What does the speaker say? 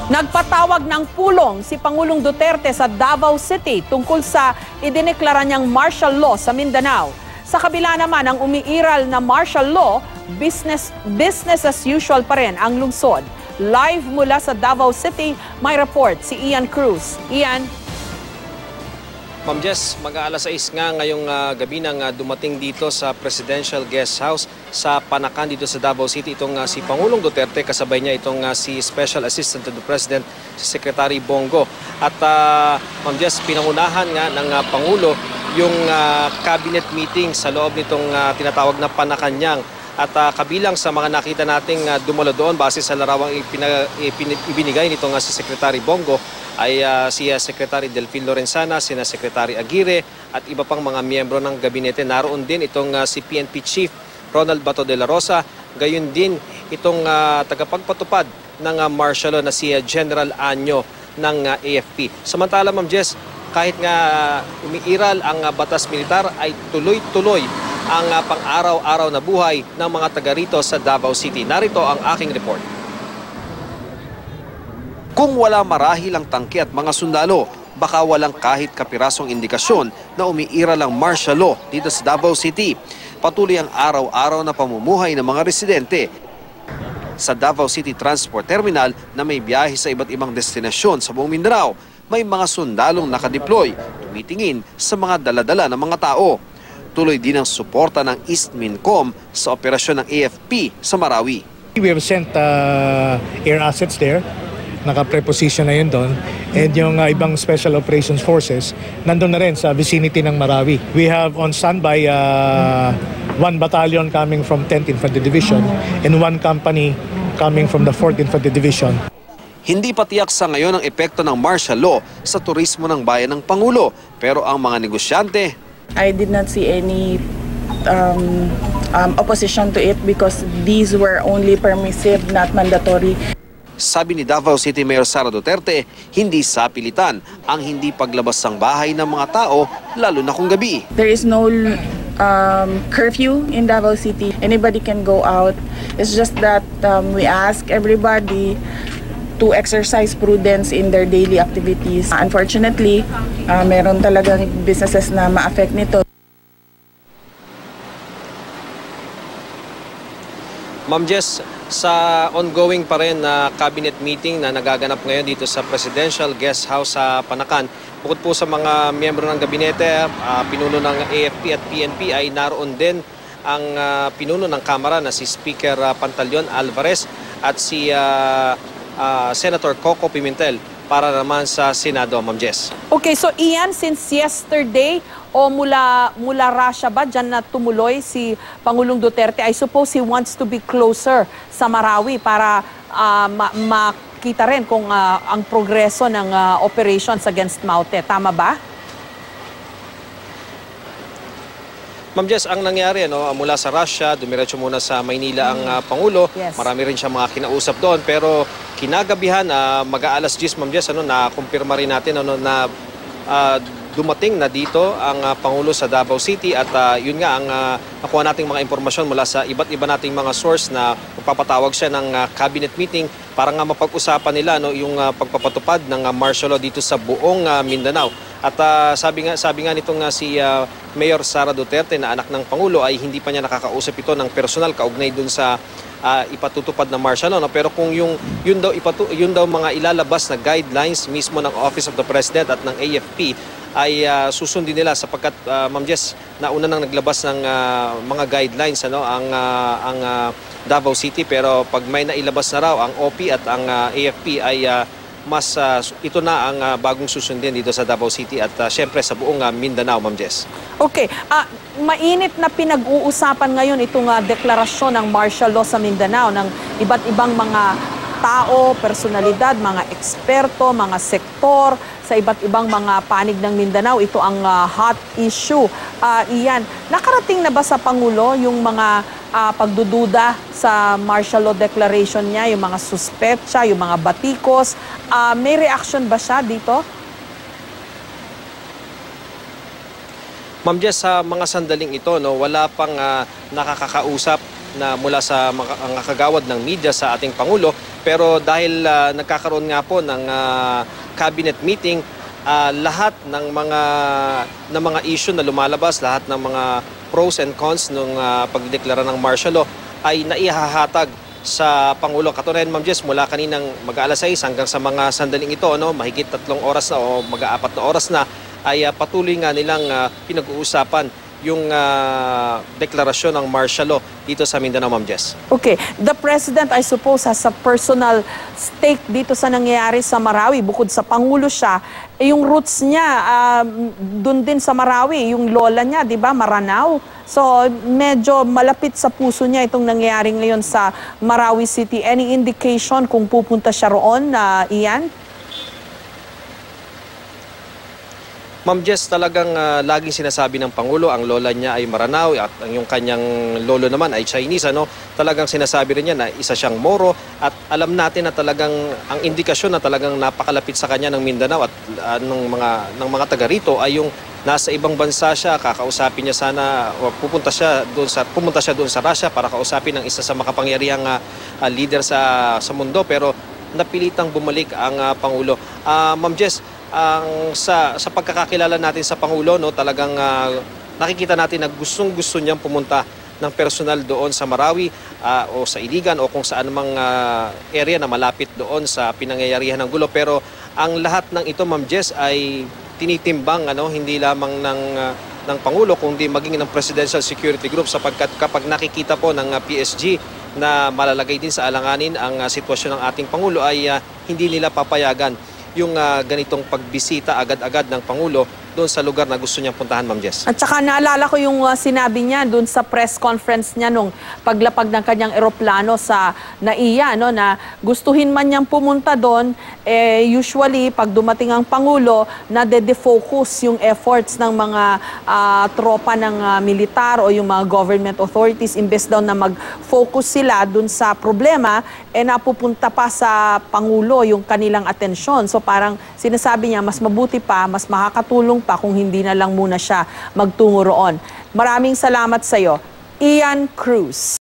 Nagpatawag ng pulong si Pangulong Duterte sa Davao City tungkol sa idineklara niyang martial law sa Mindanao. Sa kabila naman ang umiiral na martial law, business as usual pa rin ang lungsod. Live mula sa Davao City, may report si Ian Cruz. Ian? Ma'am Jess, mag-aalas 6 nga ngayong gabi nang dumating dito sa Presidential Guest House sa Panakan dito sa Davao City itong si Pangulong Duterte, kasabay niya itong si Special Assistant to the President, si Secretary Bongo. At Ma'am Jess, pinangunahan nga ng Pangulo yung cabinet meeting sa loob nitong tinatawag na Panakanyang. At kabilang sa mga nakita nating dumalo doon base sa larawang ibinigay nitong si Secretary Bongo ay si Secretary Delfin Lorenzana, sina Secretary Aguirre at iba pang mga miyembro ng gabinete. Naroon din itong si PNP Chief Ronald Bato de la Rosa, gayon din itong tagapagpatupad ng martial law na si General Anyo ng AFP. Samantala Ma'am Jess, kahit nga umiiral ang batas militar ay tuloy-tuloy ang pang-araw-araw na buhay ng mga taga rito sa Davao City. Narito ang aking report. Kung wala marahil ang tangke at mga sundalo, baka walang kahit kapirasong indikasyon na umiiral ang martial law dito sa Davao City. Patuloy ang araw-araw na pamumuhay ng mga residente sa Davao City Transport Terminal na may biyahe sa iba't ibang destinasyon sa buong Mindanao. May mga sundalong nakadeploy, tumitingin sa mga daladala ng mga tao. Tuloy din ang suporta ng East Mincom sa operasyon ng AFP sa Marawi. We have sent air assets there. Naka-preposition na yun doon. And yung ibang Special Operations Forces nandun na rin sa vicinity ng Marawi. We have on standby 1 battalion coming from 10th Infantry Division and 1 company coming from the 4th Infantry Division. Hindi pa tiyak sa ngayon ang epekto ng martial law sa turismo ng bayan ng Pangulo. Pero ang mga negosyante, I did not see any opposition to it because these were only permissive, not mandatory. sabi ni Davao City Mayor Sara Duterte, hindi sapilitan ang hindi paglabas ng bahay ng mga tao, lalo na kung gabi. There is no curfew in Davao City. Anybody can go out. It's just that we ask everybody to exercise prudence in their daily activities. Unfortunately, meron talagang businesses na ma-affect nito. Ma'am Jess, sa ongoing pa rin na cabinet meeting na nagaganap ngayon dito sa Presidential Guest House sa Panakan, bukod po sa mga miyembro ng gabinete, pinuno ng AFP at PNP, ay naroon din ang pinuno ng Kamara na si Speaker Pantaleon Alvarez at si Senator Coco Pimentel para naman sa Senado, Ma'am Jess. Okay, so Ian, since yesterday o mula Russia ba dyan na tumuloy si Pangulong Duterte, I suppose he wants to be closer sa Marawi para makita rin kung ang progreso ng operations against Maute. Tama ba? Ma'am Jess, ang nangyari mula sa Russia, dumiretso muna sa Maynila ang Pangulo. Yes. Marami rin siya mga kinausap doon. Pero kinagabihan, mag-aalas 10, Ma'am Jess, na-kumpirma rin natin na dumating na dito ang Pangulo sa Davao City. At yun nga, ang nakuha nating mga impormasyon mula sa iba't iba nating mga source na magpapatawag siya ng cabinet meeting para nga mapag-usapan nila yung pagpapatupad ng martial law dito sa buong Mindanao. At sabi nga nitong si Mayor Sara Duterte na anak ng Pangulo ay hindi pa niya nakakausap ito ng personal kaugnay dun sa ipatutupad na martial law. Pero kung yun daw mga ilalabas na guidelines mismo ng Office of the President at ng AFP ay susundin nila sapagkat Ma'am Jess, nauna nang naglabas ng mga guidelines ang Davao City, pero pag may nailabas na raw ang OP at ang AFP ay mas ito na ang bagong susundin dito sa Davao City at syempre sa buong Mindanao, Ma'am Jess. Okay, mainit na pinag-uusapan ngayon itong deklarasyon ng martial law sa Mindanao ng iba't ibang mga tao, personalidad, mga eksperto, mga sektor sa iba't ibang mga panig ng Mindanao. Ito ang hot issue. Iyan, nakarating na ba sa Pangulo yung mga pagdududa sa martial law declaration niya, yung mga suspetsa, yung mga batikos? May reaction ba siya dito? Ma'am Jess, sa mga sandaling ito, wala pang nakakakausap na mula sa mga kagawad ng media sa ating Pangulo. Pero dahil nagkakaroon nga po ng cabinet meeting, lahat ng mga issue na lumalabas, lahat ng mga pros and cons ng pagdeklara ng martial law ay naihahatag sa Pangulo. Katunayan, Ma'am Jess, mula kaninang mag-aalas 6 hanggang sa mga sandaling ito, mahigit 3 oras na o mag-4 na oras na, ay patuloy nga nilang pinag-uusapan yung deklarasyon ng martial law dito sa Mindanao, Ma'am Jess. Okay. The President, I suppose, has a personal stake dito sa nangyayari sa Marawi. Bukod sa Pangulo siya, yung roots niya, dun din sa Marawi, yung lola niya, di ba, Maranao. So, medyo malapit sa puso niya itong nangyayari ngayon sa Marawi City. Any indication kung pupunta siya roon, Ian? Ma'am Jess, talagang laging sinasabi ng Pangulo, ang lola niya ay Maranao at yung kanyang lolo naman ay Chinese. Talagang sinasabi rin niya na isa siyang Moro at alam natin na talagang ang indikasyon na talagang napakalapit sa kanya ng Mindanao at ng mga taga rito ay yung nasa ibang bansa siya, kakausapin niya sana, o pumunta siya doon sa Russia para kausapin ng isa sa makapangyarihang leader sa mundo, pero napilitang bumalik ang Pangulo. Ma'am Jess, sa pagkakakilala natin sa Pangulo, talagang nakikita natin na gustong-gusto niyang pumunta ng personal doon sa Marawi o sa Iligan o kung saan mang area na malapit doon sa pinangyayarihan ng gulo. Pero ang lahat ng ito, Ma'am Jess, ay tinitimbang hindi lamang ng Pangulo kundi maging ng Presidential Security Group, sapagkat kapag nakikita po ng PSG na malalagay din sa alanganin ang sitwasyon ng ating Pangulo ay hindi nila papayagan yung ganitong pagbisita agad-agad ng Pangulo doon sa lugar na gusto niyang puntahan, Ma'am Jess. At saka naalala ko yung sinabi niya doon sa press conference niya nung paglapag ng kanyang eroplano sa NAIA, na gustuhin man niyang pumunta doon, usually pag dumating ang Pangulo, na-defocus yung efforts ng mga tropa ng militar o yung mga government authorities, imbes daw na mag-focus sila doon sa problema, napupunta pa sa Pangulo yung kanilang atensyon. So parang sinasabi niya, mas mabuti pa, mas makakatulong pa kung hindi na lang muna siya magtungo roon. Maraming salamat sa iyo, Ian Cruz.